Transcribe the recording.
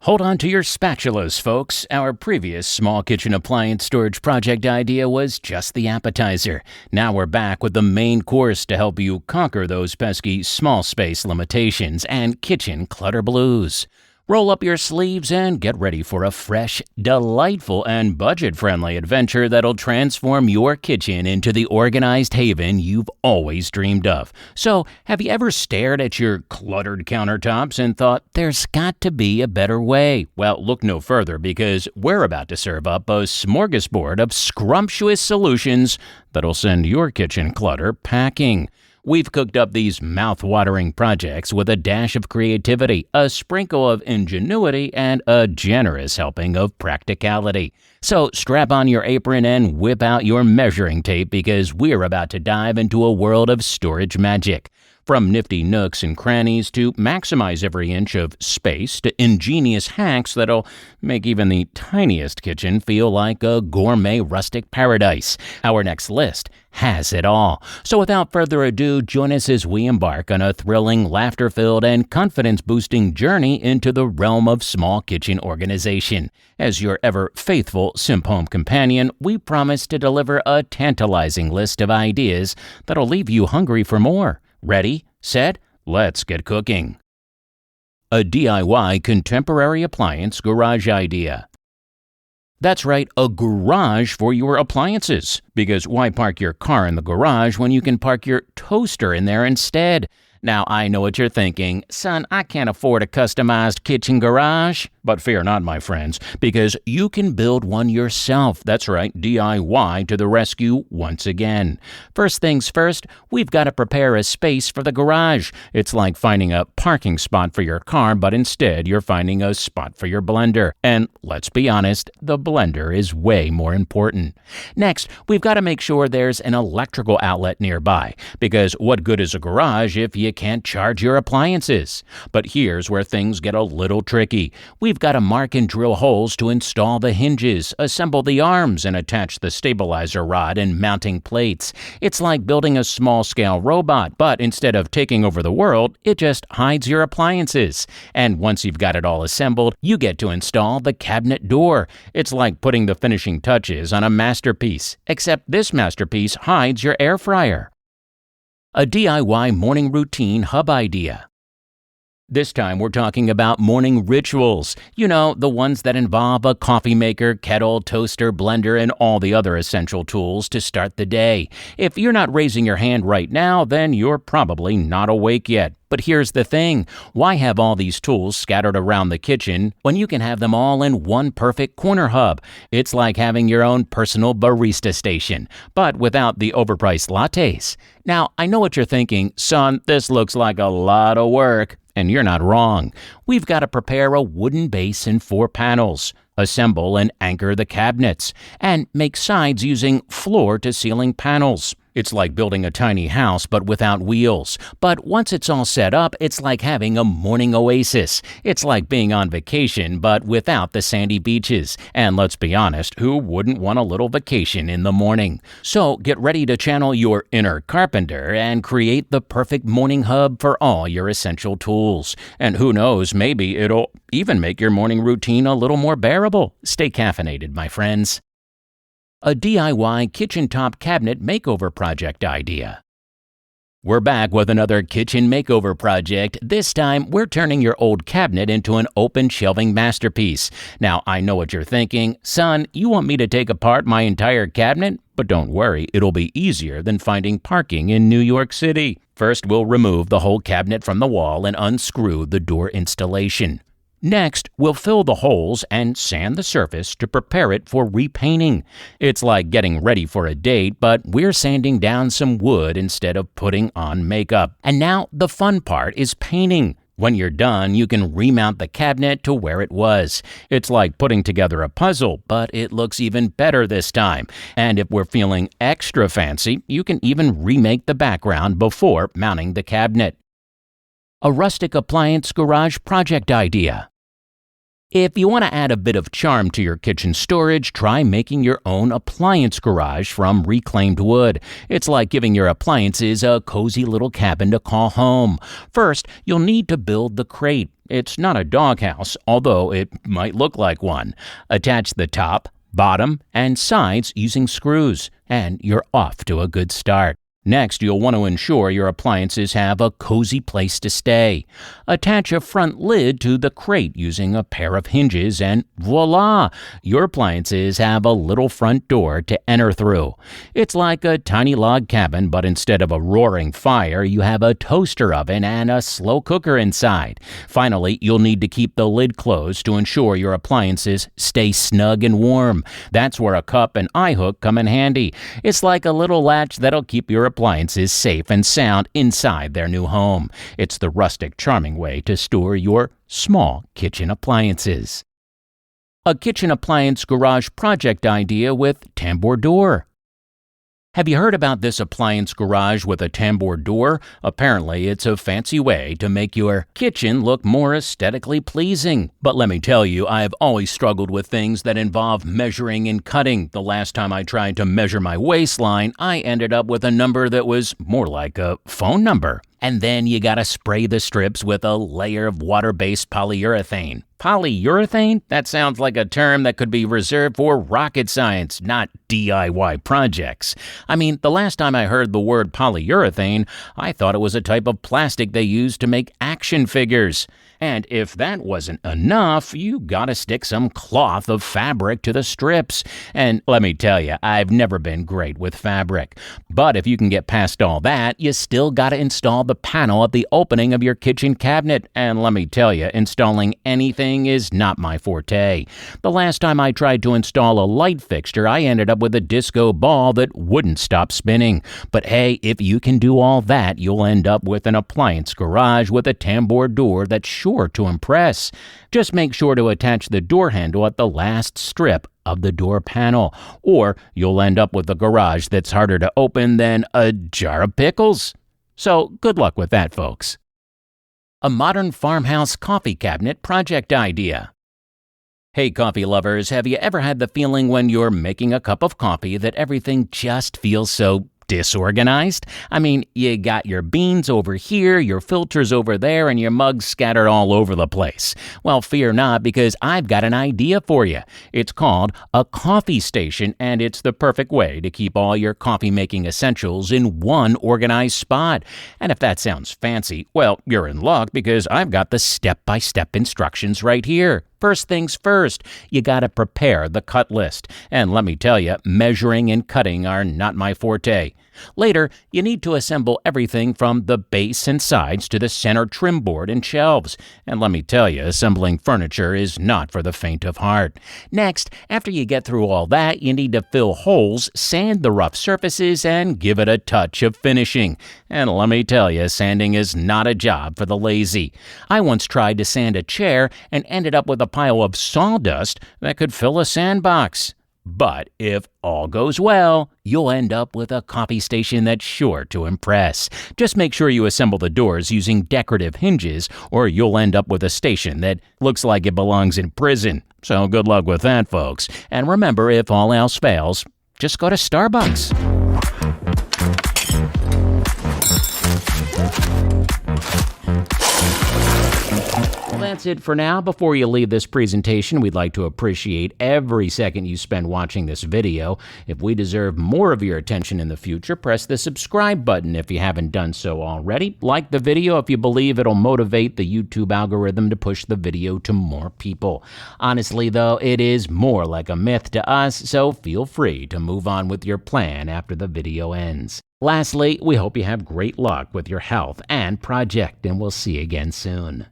Hold on to your spatulas, folks. Our previous small kitchen appliance storage project idea was just the appetizer. Now we're back with the main course to help you conquer those pesky small space limitations and kitchen clutter blues. Roll up your sleeves and get ready for a fresh, delightful, and budget-friendly adventure that'll transform your kitchen into the organized haven you've always dreamed of. So, have you ever stared at your cluttered countertops and thought, there's got to be a better way? Well, look no further because we're about to serve up a smorgasbord of scrumptious solutions that'll send your kitchen clutter packing. We've cooked up these mouth-watering projects with a dash of creativity, a sprinkle of ingenuity, and a generous helping of practicality. So strap on your apron and whip out your measuring tape because we're about to dive into a world of storage magic. From nifty nooks and crannies to maximize every inch of space to ingenious hacks that'll make even the tiniest kitchen feel like a gourmet rustic paradise. Our next list has it all. So without further ado, join us as we embark on a thrilling, laughter-filled, and confidence-boosting journey into the realm of small kitchen organization. As your ever-faithful Simp Home companion, we promise to deliver a tantalizing list of ideas that'll leave you hungry for more. Ready, set, let's get cooking. A DIY contemporary appliance garage idea. That's right, a garage for your appliances. Because why park your car in the garage when you can park your toaster in there instead? Now, I know what you're thinking. Son, I can't afford a customized kitchen garage. But fear not, my friends, because you can build one yourself. That's right, DIY to the rescue once again. First things first, we've got to prepare a space for the garage. It's like finding a parking spot for your car, but instead you're finding a spot for your blender. And let's be honest, the blender is way more important. Next, we've got to make sure there's an electrical outlet nearby, because what good is a garage if you can't charge your appliances? But here's where things get a little tricky. We've got to mark and drill holes to install the hinges, assemble the arms, and attach the stabilizer rod and mounting plates. It's like building a small-scale robot, but instead of taking over the world, it just hides your appliances. And once you've got it all assembled, you get to install the cabinet door. It's like putting the finishing touches on a masterpiece, except this masterpiece hides your air fryer. A DIY morning routine hub idea. This time we're talking about morning rituals. You know, the ones that involve a coffee maker, kettle, toaster, blender, and all the other essential tools to start the day. If you're not raising your hand right now, then you're probably not awake yet. But here's the thing, why have all these tools scattered around the kitchen when you can have them all in one perfect corner hub? It's like having your own personal barista station, but without the overpriced lattes. Now, I know what you're thinking, son, this looks like a lot of work. And you're not wrong. We've got to prepare a wooden base and 4 panels, assemble and anchor the cabinets, and make sides using floor-to-ceiling panels. It's like building a tiny house but without wheels. But once it's all set up, it's like having a morning oasis. It's like being on vacation but without the sandy beaches. And let's be honest, who wouldn't want a little vacation in the morning? So get ready to channel your inner carpenter and create the perfect morning hub for all your essential tools. And who knows, maybe it'll even make your morning routine a little more bearable. Stay caffeinated, my friends. A DIY kitchen top cabinet makeover project idea. We're back with another kitchen makeover project. This time, we're turning your old cabinet into an open shelving masterpiece. Now, I know what you're thinking. Son, you want me to take apart my entire cabinet? But don't worry, it'll be easier than finding parking in New York City. First, we'll remove the whole cabinet from the wall and unscrew the door installation. Next, we'll fill the holes and sand the surface to prepare it for repainting. It's like getting ready for a date, but we're sanding down some wood instead of putting on makeup. And now the fun part is painting. When you're done, you can remount the cabinet to where it was. It's like putting together a puzzle, but it looks even better this time. And if we're feeling extra fancy, you can even remake the background before mounting the cabinet. A rustic appliance garage project idea. If you want to add a bit of charm to your kitchen storage, try making your own appliance garage from reclaimed wood. It's like giving your appliances a cozy little cabin to call home. First, you'll need to build the crate. It's not a doghouse, although it might look like one. Attach the top, bottom, and sides using screws, and you're off to a good start. Next, you'll want to ensure your appliances have a cozy place to stay. Attach a front lid to the crate using a pair of hinges and voila! Your appliances have a little front door to enter through. It's like a tiny log cabin, but instead of a roaring fire, you have a toaster oven and a slow cooker inside. Finally, you'll need to keep the lid closed to ensure your appliances stay snug and warm. That's where a cup and eye hook come in handy. It's like a little latch that'll keep your appliances safe and sound inside their new home. It's the rustic, charming way to store your small kitchen appliances. A kitchen appliance garage project idea with tambour door. Have you heard about this appliance garage with a tambour door? Apparently, it's a fancy way to make your kitchen look more aesthetically pleasing. But let me tell you, I've always struggled with things that involve measuring and cutting. The last time I tried to measure my waistline, I ended up with a number that was more like a phone number. And then you gotta spray the strips with a layer of water-based polyurethane. Polyurethane? That sounds like a term that could be reserved for rocket science, not DIY projects. I mean, the last time I heard the word polyurethane, I thought it was a type of plastic they use to make action figures. And if that wasn't enough, you gotta stick some cloth of fabric to the strips. And let me tell you, I've never been great with fabric. But if you can get past all that, you still gotta install the panel at the opening of your kitchen cabinet. And let me tell you, installing anything is not my forte. The last time I tried to install a light fixture, I ended up with a disco ball that wouldn't stop spinning. But hey, if you can do all that, you'll end up with an appliance garage with a tambour door that's sure to impress. Just make sure to attach the door handle at the last strip of the door panel, or you'll end up with a garage that's harder to open than a jar of pickles. So good luck with that, folks. A modern farmhouse coffee cabinet project idea. Hey coffee lovers, have you ever had the feeling when you're making a cup of coffee that everything just feels so disorganized? I mean, you got your beans over here, your filters over there, and your mugs scattered all over the place. Well, fear not, because I've got an idea for you. It's called a coffee station, and it's the perfect way to keep all your coffee-making essentials in one organized spot. And if that sounds fancy, well, you're in luck, because I've got the step-by-step instructions right here. First things first, you gotta prepare the cut list. And let me tell you, measuring and cutting are not my forte. Later, you need to assemble everything from the base and sides to the center trim board and shelves. And let me tell you, assembling furniture is not for the faint of heart. Next, after you get through all that, you need to fill holes, sand the rough surfaces, and give it a touch of finishing. And let me tell you, sanding is not a job for the lazy. I once tried to sand a chair and ended up with a pile of sawdust that could fill a sandbox. But if all goes well, you'll end up with a coffee station that's sure to impress. Just make sure you assemble the doors using decorative hinges, or you'll end up with a station that looks like it belongs in prison. So good luck with that, folks. And remember, if all else fails, just go to Starbucks. That's it for now. Before you leave this presentation, we'd like to appreciate every second you spend watching this video. If we deserve more of your attention in the future, press the subscribe button if you haven't done so already. Like the video if you believe it'll motivate the YouTube algorithm to push the video to more people. Honestly, though, it is more like a myth to us, so feel free to move on with your plan after the video ends. Lastly, we hope you have great luck with your health and project, and we'll see you again soon.